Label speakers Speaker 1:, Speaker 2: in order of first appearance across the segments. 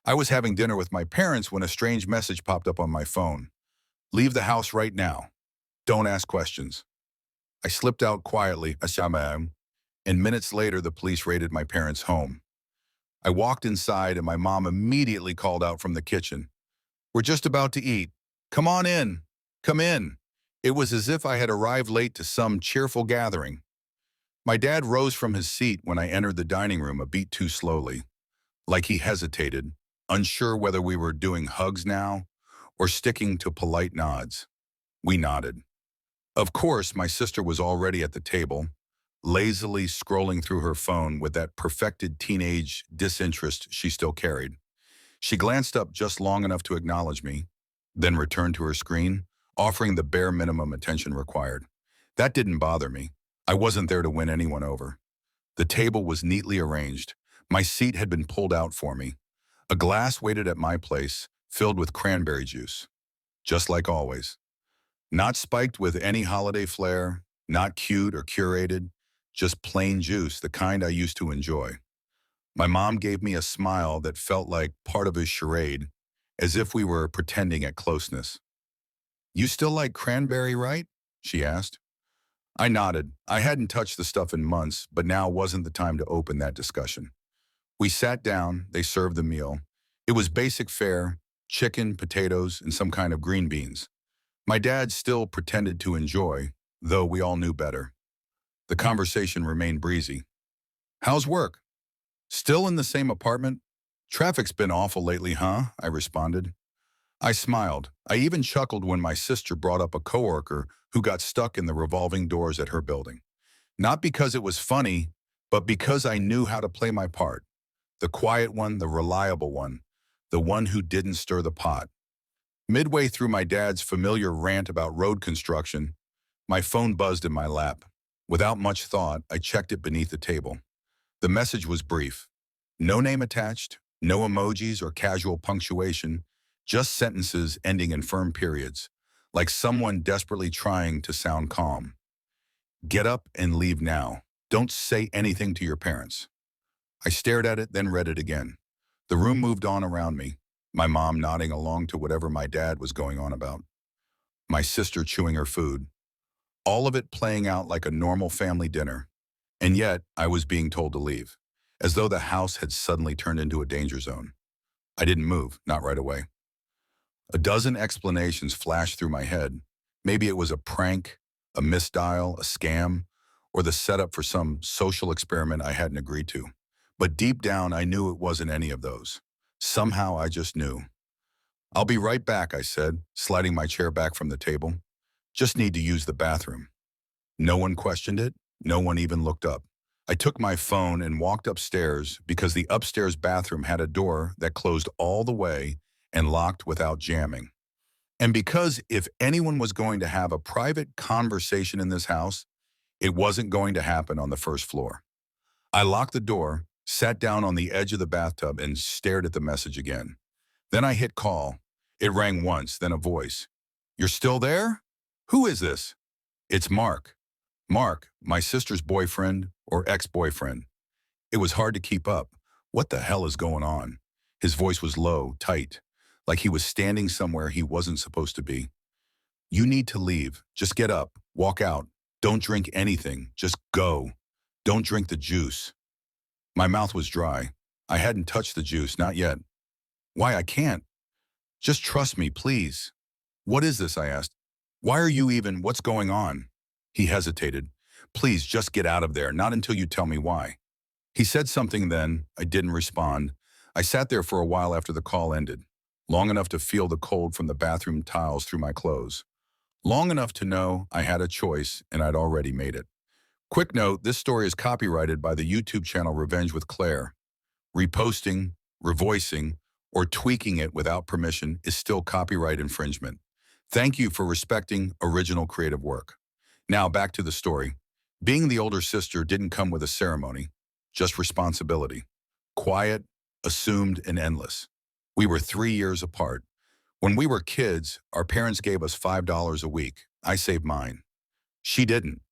Speaker 1: I was having dinner with my parents when a strange message popped up on my phone. Leave the house right now. Don't ask questions. I slipped out quietly, "Assalamu," and minutes later the police raided my parents' home. I walked inside and my mom immediately called out from the kitchen. "We're just about to eat. Come on in. Come in." It was as if I had arrived late to some cheerful gathering. My dad rose from his seat when I entered the dining room a beat too slowly, like he hesitated, unsure whether we were doing hugs now or sticking to polite nods. We nodded. Of course, my sister was already at the table, lazily scrolling through her phone with that perfected teenage disinterest she still carried. She glanced up just long enough to acknowledge me, then returned to her screen, offering the bare minimum attention required. That didn't bother me. I wasn't there to win anyone over. The table was neatly arranged. My seat had been pulled out for me. A glass waited at my place, filled with cranberry juice. Just like always. Not spiked with any holiday flair, not cute or curated, just plain juice, the kind I used to enjoy. My mom gave me a smile that felt like part of a charade, as if we were pretending at closeness. "You still like cranberry, right?" she asked. I nodded. I hadn't touched the stuff in months, but now wasn't the time to open that discussion. We sat down, they served the meal. It was basic fare, chicken, potatoes, and some kind of green beans. My dad still pretended to enjoy, though we all knew better. The conversation remained breezy. "How's work? Still in the same apartment? Traffic's been awful lately, huh?" I responded. I smiled. I even chuckled when my sister brought up a coworker who got stuck in the revolving doors at her building. Not because it was funny, but because I knew how to play my part. The quiet one, the reliable one, the one who didn't stir the pot. Midway through my dad's familiar rant about road construction, my phone buzzed in my lap. Without much thought, I checked it beneath the table. The message was brief. No name attached, no emojis or casual punctuation, just sentences ending in firm periods, like someone desperately trying to sound calm. "Get up and leave now. Don't say anything to your parents." I stared at it, then read it again. The room moved on around me, my mom nodding along to whatever my dad was going on about. My sister chewing her food. All of it playing out like a normal family dinner. And yet, I was being told to leave, as though the house had suddenly turned into a danger zone. I didn't move, not right away. A dozen explanations flashed through my head. Maybe it was a prank, a misdial, a scam, or the setup for some social experiment I hadn't agreed to. But deep down, I knew it wasn't any of those. Somehow, I just knew. "I'll be right back," I said, sliding my chair back from the table. "Just need to use the bathroom." No one questioned it. No one even looked up. I took my phone and walked upstairs because the upstairs bathroom had a door that closed all the way and locked without jamming. And because if anyone was going to have a private conversation in this house, it wasn't going to happen on the first floor. I locked the door, sat down on the edge of the bathtub, and stared at the message again. Then I hit call. It rang once, then a voice. "You're still there? Who is this?" "It's Mark." Mark, my sister's boyfriend or ex-boyfriend. It was hard to keep up. What the hell is going on? His voice was low, tight, like he was standing somewhere he wasn't supposed to be. "You need to leave. Just get up. Walk out. Don't drink anything. Just go. Don't drink the juice." My mouth was dry. I hadn't touched the juice, not yet. "Why, I can't. Just trust me, please." "What is this?" I asked. "Why are you even, what's going on?" He hesitated. "Please, just get out of there, not until you tell me why." He said something then. I didn't respond. I sat there for a while after the call ended, long enough to feel the cold from the bathroom tiles through my clothes. Long enough to know I had a choice and I'd already made it. Quick note, this story is copyrighted by the YouTube channel Revenge with Claire. Reposting, revoicing, or tweaking it without permission is still copyright infringement. Thank you for respecting original creative work. Now back to the story. Being the older sister didn't come with a ceremony, just responsibility. Quiet, assumed, and endless. We were 3 years apart. When we were kids, our parents gave us $5 a week. I saved mine. She didn't.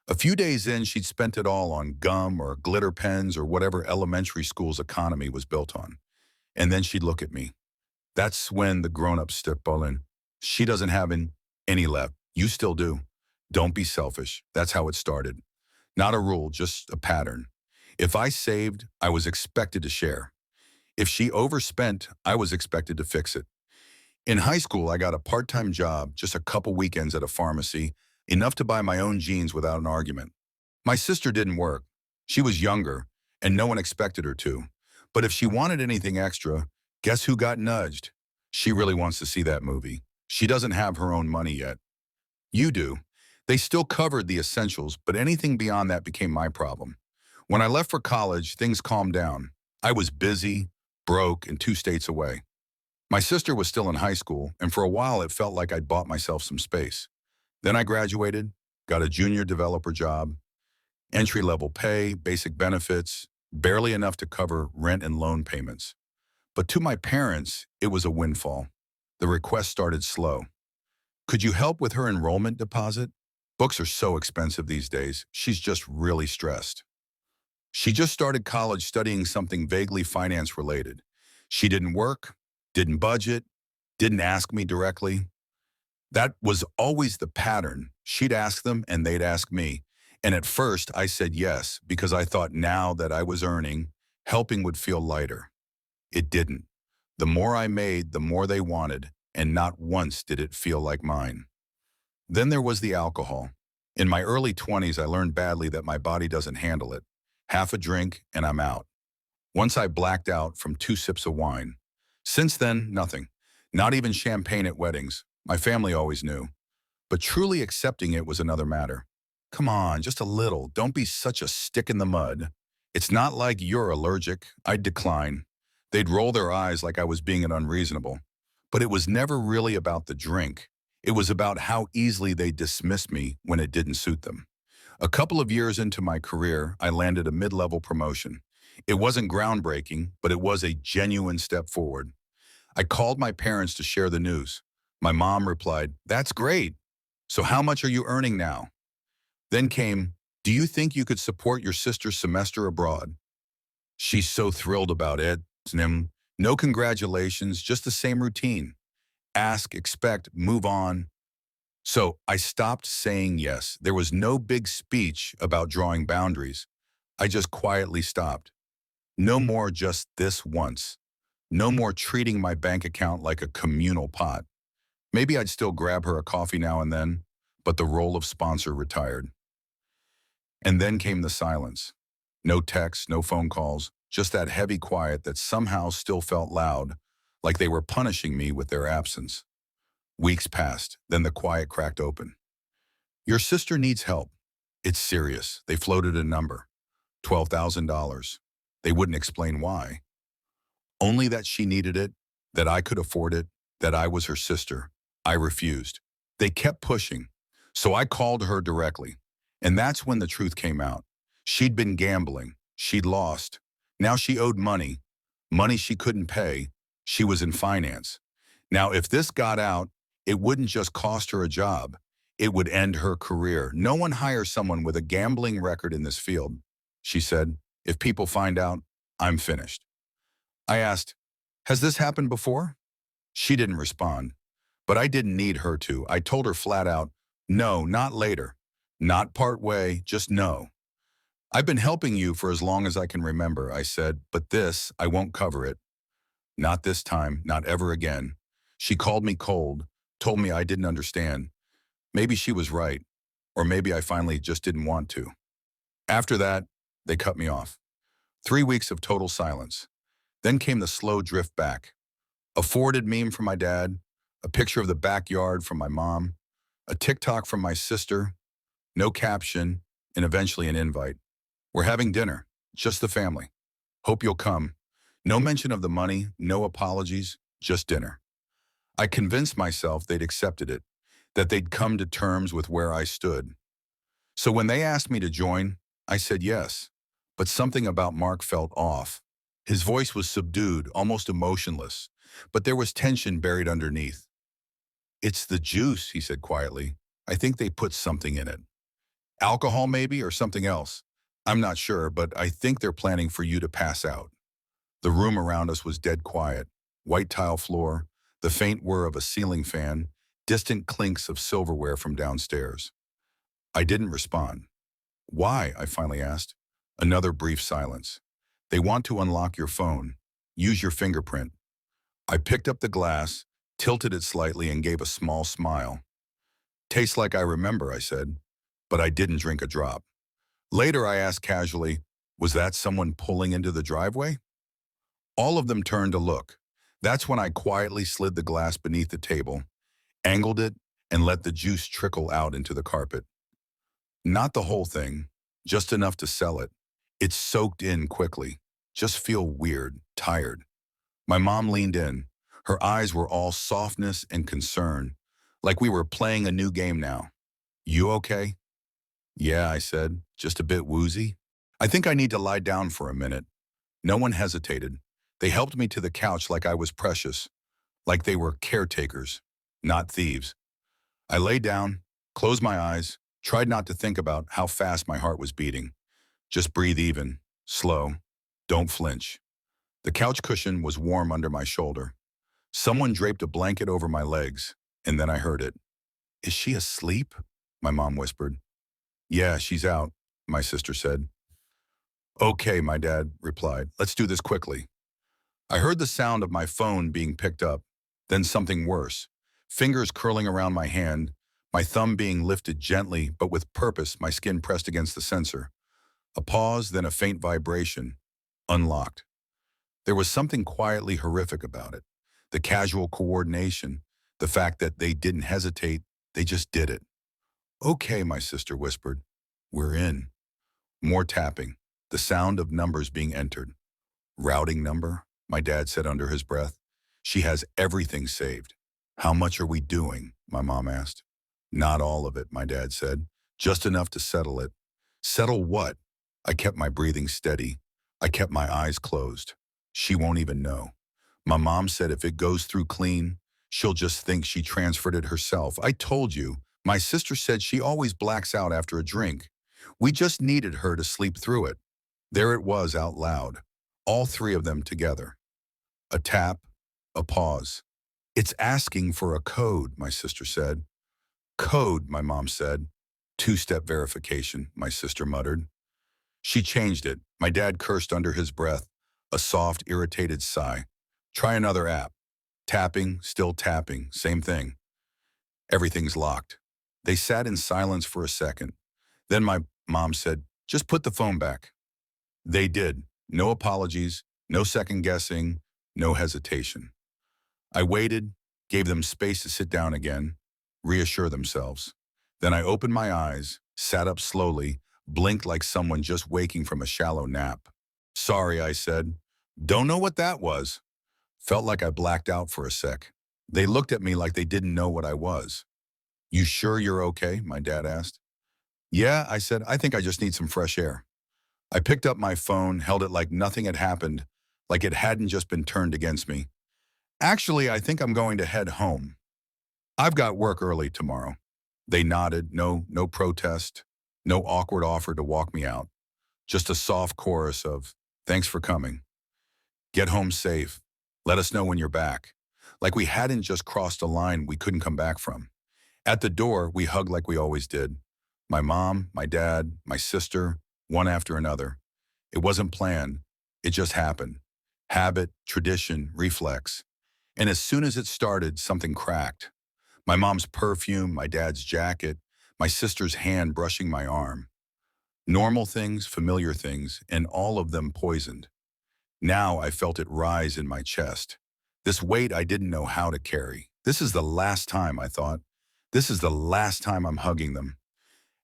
Speaker 1: A few days in, she'd spent it all on gum or glitter pens or whatever elementary school's economy was built on. And then she'd look at me. That's when the grown-ups step in. She doesn't have any left. You still do. Don't be selfish. That's how it started. Not a rule, just a pattern. If I saved, I was expected to share. If she overspent, I was expected to fix it. In high school, I got a part-time job, just a couple weekends at a pharmacy, enough to buy my own jeans without an argument. My sister didn't work. She was younger, and no one expected her to. But if she wanted anything extra, guess who got nudged? She really wants to see that movie. She doesn't have her own money yet. You do. They still covered the essentials, but anything beyond that became my problem. When I left for college, things calmed down. I was busy, broke, and 2 states away. My sister was still in high school, and for a while it felt like I'd bought myself some space. Then I graduated, got a junior developer job, entry-level pay, basic benefits, barely enough to cover rent and loan payments. But to my parents, it was a windfall. The request started slow. Could you help with her enrollment deposit? Books are so expensive these days. She's just really stressed. She just started college studying something vaguely finance-related. She didn't work, didn't budget, didn't ask me directly. That was always the pattern. She'd ask them and they'd ask me. And at first I said yes because I thought now that I was earning, helping would feel lighter. It didn't. The more I made, the more they wanted, and not once did it feel like mine. Then there was the alcohol. In my early 20s, I learned badly that my body doesn't handle it. Half a drink and I'm out. Once I blacked out from 2 sips of wine. Since then, nothing. Not even champagne at weddings. My family always knew. But truly accepting it was another matter. Come on, just a little. Don't be such a stick in the mud. It's not like you're allergic. I'd decline. They'd roll their eyes like I was being unreasonable. But it was never really about the drink. It was about how easily they dismissed me when it didn't suit them. A couple of years into my career, I landed a mid-level promotion. It wasn't groundbreaking, but it was a genuine step forward. I called my parents to share the news. My mom replied, "That's great. So how much are you earning now?" Then came, "Do you think you could support your sister's semester abroad?" She's so thrilled about it. No congratulations, just the same routine. Ask, expect, move on. So I stopped saying yes. There was no big speech about drawing boundaries. I just quietly stopped. No more just this once. No more treating my bank account like a communal pot. Maybe I'd still grab her a coffee now and then, but the role of sponsor retired. And then came the silence. No texts, no phone calls, just that heavy quiet that somehow still felt loud, like they were punishing me with their absence. Weeks passed, then the quiet cracked open. "Your sister needs help. It's serious." They floated a number, $12,000. They wouldn't explain why. Only that she needed it, that I could afford it, that I was her sister. I refused. They kept pushing, so I called her directly. And that's when the truth came out. She'd been gambling. She'd lost. Now she owed money. Money she couldn't pay. She was in finance. Now, if this got out, it wouldn't just cost her a job. It would end her career. No one hires someone with a gambling record in this field. She said, "If people find out, I'm finished." I asked, "Has this happened before?" She didn't respond, but I didn't need her to. I told her flat out, "No, not later. Not part way, just no." "I've been helping you for as long as I can remember," I said, "but this, I won't cover it. Not this time, not ever again." She called me cold, told me I didn't understand. Maybe she was right, or maybe I finally just didn't want to. After that, they cut me off. 3 weeks of total silence. Then came the slow drift back. A forwarded meme from my dad, a picture of the backyard from my mom, a TikTok from my sister, no caption, and eventually an invite. "We're having dinner, just the family. Hope you'll come." No mention of the money, no apologies, just dinner. I convinced myself they'd accepted it, that they'd come to terms with where I stood. So when they asked me to join, I said yes. But something about Mark felt off. His voice was subdued, almost emotionless, but there was tension buried underneath. "It's the juice," he said quietly. "I think they put something in it. Alcohol maybe, or something else. I'm not sure, but I think they're planning for you to pass out." The room around us was dead quiet. White tile floor, the faint whir of a ceiling fan, distant clinks of silverware from downstairs. I didn't respond. Why? I finally asked. Another brief silence. They want to unlock your phone. Use your fingerprint. I picked up the glass, tilted it slightly, and gave a small smile. Tastes like I remember, I said, but I didn't drink a drop. Later, I asked casually, was that someone pulling into the driveway? All of them turned to look. That's when I quietly slid the glass beneath the table, angled it, and let the juice trickle out into the carpet. Not the whole thing, just enough to sell it. It soaked in quickly. Just feel weird, tired. My mom leaned in. Her eyes were all softness and concern, like we were playing a new game now. You okay? Yeah, I said, just a bit woozy. I think I need to lie down for a minute. No one hesitated. They helped me to the couch like I was precious, like they were caretakers, not thieves. I lay down, closed my eyes, tried not to think about how fast my heart was beating. Just breathe even, slow, don't flinch. The couch cushion was warm under my shoulder. Someone draped a blanket over my legs, and then I heard it. Is she asleep? My mom whispered. Yeah, she's out, my sister said. Okay, my dad replied. Let's do this quickly. I heard the sound of my phone being picked up, then something worse. Fingers curling around my hand, my thumb being lifted gently but with purpose, my skin pressed against the sensor. A pause, then a faint vibration. Unlocked. There was something quietly horrific about it. The casual coordination, the fact that they didn't hesitate, they just did it. Okay, my sister whispered. We're in. More tapping, the sound of numbers being entered. Routing number, my dad said under his breath. She has everything saved. How much are we doing? My mom asked. Not all of it, my dad said. Just enough to settle it. Settle what? I kept my breathing steady. I kept my eyes closed. She won't even know. My mom said if it goes through clean, she'll just think she transferred it herself. I told you. My sister said she always blacks out after a drink. We just needed her to sleep through it. There it was out loud. All three of them together. A tap, a pause. It's asking for a code, my sister said. Code, my mom said. Two-step verification, my sister muttered. She changed it. My dad cursed under his breath, a soft, irritated sigh. Try another app. Tapping, still tapping, same thing. Everything's locked. They sat in silence for a second. Then my mom said, just put the phone back. They did. No apologies, no second guessing, no hesitation. I waited, gave them space to sit down again, reassure themselves. Then I opened my eyes, sat up slowly, blinked like someone just waking from a shallow nap. Sorry, I said. Don't know what that was. Felt like I blacked out for a sec. They looked at me like they didn't know what I was. You sure you're okay? My dad asked. Yeah, I said, I think I just need some fresh air. I picked up my phone, held it like nothing had happened, like it hadn't just been turned against me. Actually, I think I'm going to head home. I've got work early tomorrow. They nodded, no protest, no awkward offer to walk me out. Just a soft chorus of, thanks for coming. Get home safe. Let us know when you're back. Like we hadn't just crossed a line we couldn't come back from. At the door, we hugged like we always did. My mom, my dad, my sister, one after another. It wasn't planned. It just happened. Habit, tradition, reflex. And as soon as it started, something cracked. My mom's perfume, my dad's jacket, my sister's hand brushing my arm. Normal things, familiar things, and all of them poisoned. Now I felt it rise in my chest. This weight I didn't know how to carry. This is the last time, I thought. This is the last time I'm hugging them.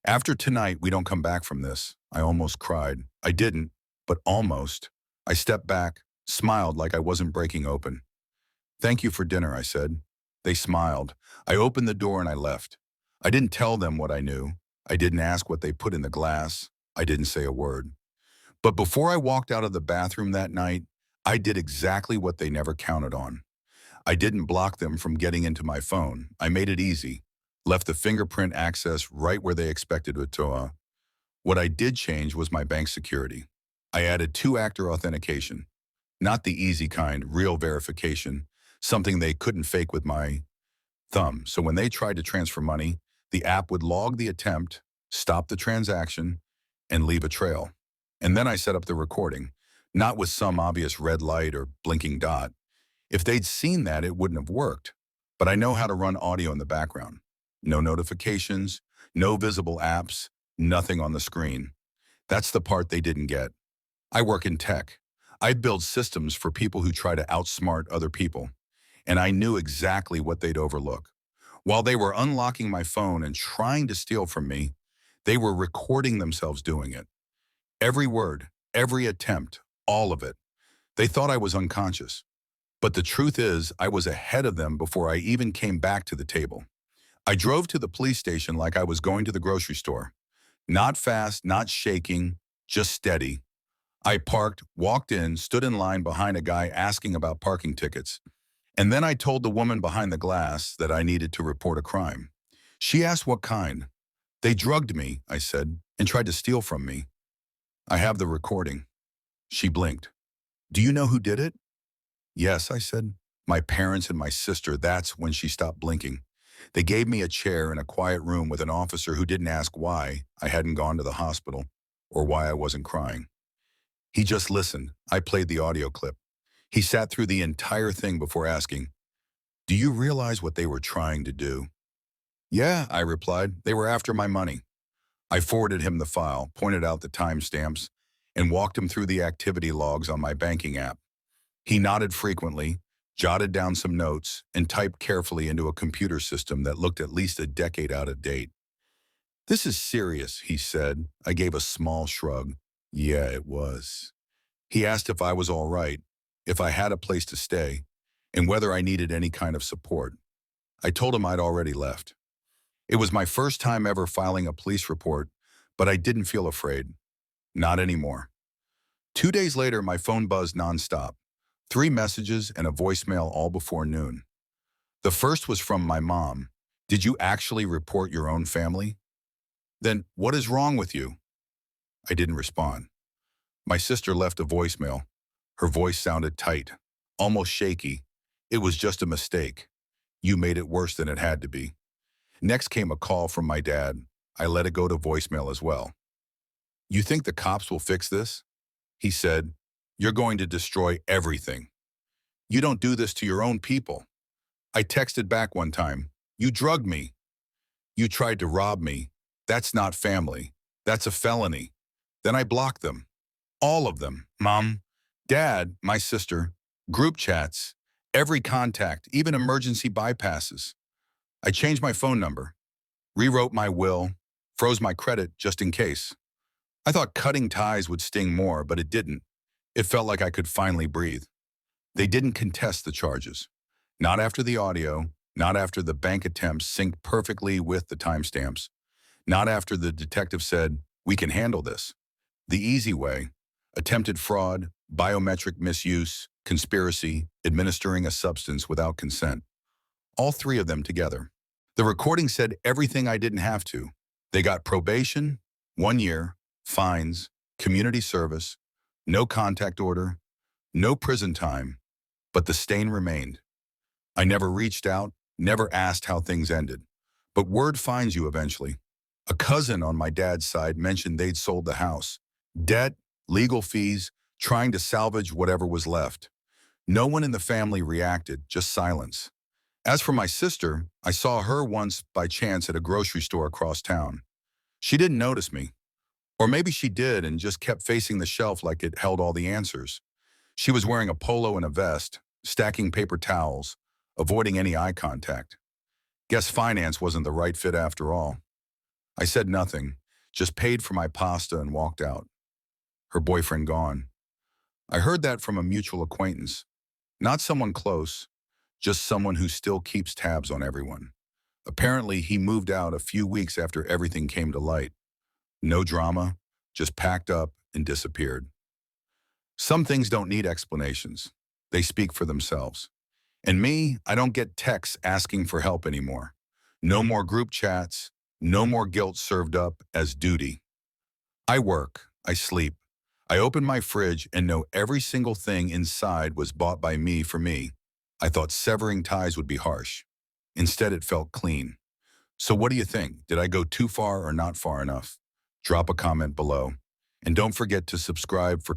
Speaker 1: After tonight, we don't come back from this. I almost cried. I didn't, but almost. I stepped back, smiled like I wasn't breaking open. Thank you for dinner, I said. They smiled. I opened the door and I left. I didn't tell them what I knew. I didn't ask what they put in the glass. I didn't say a word. But before I walked out of the bathroom that night, I did exactly what they never counted on. I didn't block them from getting into my phone. I made it easy. Left the fingerprint access right where they expected it to. What I did change was my bank security. I added two-factor authentication. Not the easy kind, real verification, something they couldn't fake with my thumb. So when they tried to transfer money, the app would log the attempt, stop the transaction, and leave a trail. And then I set up the recording, not with some obvious red light or blinking dot. If they'd seen that, it wouldn't have worked. But I know how to run audio in the background. No notifications, no visible apps, nothing on the screen. That's the part they didn't get. I work in tech. I build systems for people who try to outsmart other people, and I knew exactly what they'd overlook. While they were unlocking my phone and trying to steal from me, they were recording themselves doing it. Every word, every attempt, all of it. They thought I was unconscious. But the truth is, I was ahead of them before I even came back to the table. I drove to the police station like I was going to the grocery store. Not fast, not shaking, just steady. I parked, walked in, stood in line behind a guy asking about parking tickets. And then I told the woman behind the glass that I needed to report a crime. She asked what kind. They drugged me, I said, and tried to steal from me. I have the recording. She blinked. Do you know who did it? Yes, I said. My parents and my sister. That's when she stopped blinking. They gave me a chair in a quiet room with an officer who didn't ask why I hadn't gone to the hospital or why I wasn't crying. He just listened. I played the audio clip. He sat through the entire thing before asking, do you realize what they were trying to do? Yeah, I replied. They were after my money. I forwarded him the file, pointed out the timestamps, and walked him through the activity logs on my banking app. He nodded frequently, jotted down some notes, and typed carefully into a computer system that looked at least a decade out of date. This is serious, he said. I gave a small shrug. Yeah, it was. He asked if I was all right, if I had a place to stay, and whether I needed any kind of support. I told him I'd already left. It was my first time ever filing a police report, but I didn't feel afraid. Not anymore. 2 days later, my phone buzzed nonstop. 3 messages and a voicemail all before noon. The first was from my mom. Did you actually report your own family? Then what is wrong with you? I didn't respond. My sister left a voicemail. Her voice sounded tight, almost shaky. It was just a mistake. You made it worse than it had to be. Next came a call from my dad. I let it go to voicemail as well. You think the cops will fix this? He said, you're going to destroy everything. You don't do this to your own people. I texted back one time, you drugged me. You tried to rob me. That's not family. That's a felony. Then I blocked them. All of them. Mom, Dad, my sister, group chats, every contact, even emergency bypasses. I changed my phone number, rewrote my will, froze my credit just in case. I thought cutting ties would sting more, but it didn't. It felt like I could finally breathe. They didn't contest the charges. Not after the audio, not after the bank attempts synced perfectly with the timestamps, not after the detective said, we can handle this. The easy way, attempted fraud, biometric misuse, conspiracy, administering a substance without consent. All 3 of them together. The recording said everything I didn't have to. They got probation, 1 year, fines, community service, no contact order, no prison time, but the stain remained. I never reached out, never asked how things ended. But word finds you eventually. A cousin on my dad's side mentioned they'd sold the house. Debt, legal fees, trying to salvage whatever was left. No one in the family reacted, just silence. As for my sister, I saw her once by chance at a grocery store across town. She didn't notice me. Or maybe she did and just kept facing the shelf like it held all the answers. She was wearing a polo and a vest, stacking paper towels, avoiding any eye contact. Guess finance wasn't the right fit after all. I said nothing, just paid for my pasta and walked out. Her boyfriend gone. I heard that from a mutual acquaintance. Not someone close, just someone who still keeps tabs on everyone. Apparently, he moved out a few weeks after everything came to light. No drama, just packed up and disappeared. Some things don't need explanations. They speak for themselves. And me, I don't get texts asking for help anymore. No more group chats, no more guilt served up as duty. I work, I sleep, I opened my fridge and know every single thing inside was bought by me for me. I thought severing ties would be harsh. Instead, it felt clean. So what do you think? Did I go too far or not far enough? Drop a comment below. And don't forget to subscribe for